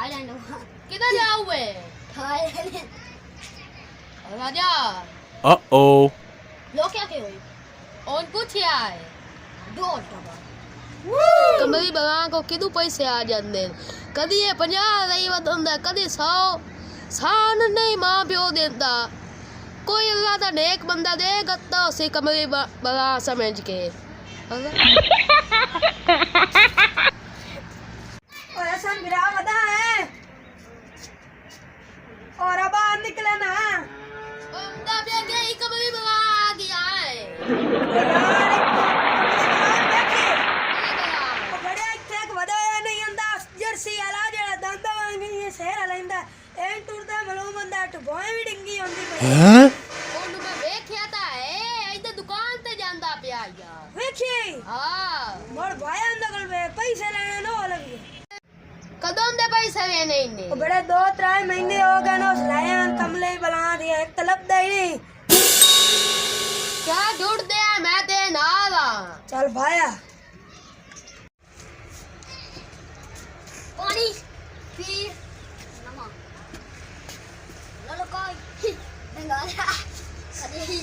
Thailand किधर जाओ बे Thailand राजा Uh-oh. लोग क्या कहे और कुछ आए $2 कमरी बना को किदू पैसे आ जाते कदी ये 50 रही वत हुंदा कदी 100 सान नहीं मां प्यो देता कोई अल्लाह दा नेक बंदा देगा तो उसे कमरी बना समझ के और ऐसा मेरा वदा है और अब बाहर निकले ना बंदा पे गई कमरी बना आ गया है बड़े इत्थे वदा नहीं हुंदा जर्सी वाला जेड़ा दंद वांगी शहर लेंदा एं टुरदा मलो बंदा टबोए भी डिंगी होंदी Huh? ਉਹਨੂੰ ਮੈਂ ਵੇਖਿਆ ਤਾਂ ਹੈ ਇੱਥੇ ਦੁਕਾਨ ਤੇ ਜਾਂਦਾ ਪਿਆ ਯਾਰ वेखी ਹਾਂ मोर भाई अंदर कल वे पैसे लेने नो लगी ਕਦੋਂ ਦੇ ਪੈਸੇ ਲੈਣੇ ਇੰਨੇ ओ बड़े 2-3 महीने हो गए नो लायन कमले बना दिया एक तलब दे नहीं ਕਿਆ ਢੂੰਡਦੇ ਆ ਮੈਂ ਤੇ ਨਾਲ ਆ चल भाया पानी फिर नमक ललकाई बंगाला कदी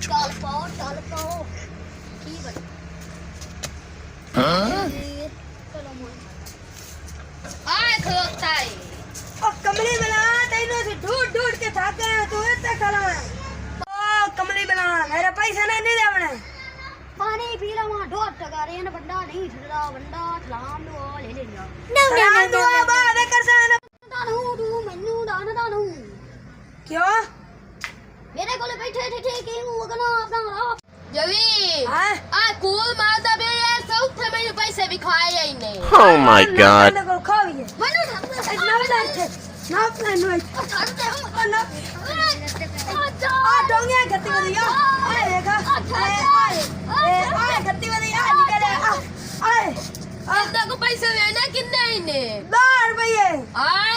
चल पाओ की बन चलो मोर ਆਏ ਖਲੋਤਾ ਏ ओ कमली बना तेनों से ढूंढ के थक गए तू इतने खड़ा है ओ कमली बना मेरे पैसे नहीं देवने पानी पी ला वहां $2 रेन बंदा नहीं छड़ा बंदा ठलाम लो ले ले लिया सलाम दुआ बाद कर सन दानू तू मैनू दानू क्यों मेरे कोले बैठे थे ठीक ही हूं कना अपना राह ਜਵੀ हां ਆ ਕੂਲ ਮਾਰਦਾ ਬੇ ਇਹ ਸੌਥੇ ਮੈਨੂੰ ਪੈਸੇ ਵੀ ਖਾਏ ਇੰਨੇ Oh my god. को खाविए मैनू ना बता ना प्लान नो छड़ दे ना आ डोंगे गत्ती वदिया आए देखा आए गत्ती वदिया निकले आए ਇੰਦਾ ਕੋ ਪੈਸੇ ਲੈਣਾ ਕਿੰਨੇ ਇੰਨੇ 10 रुपए ਆਏ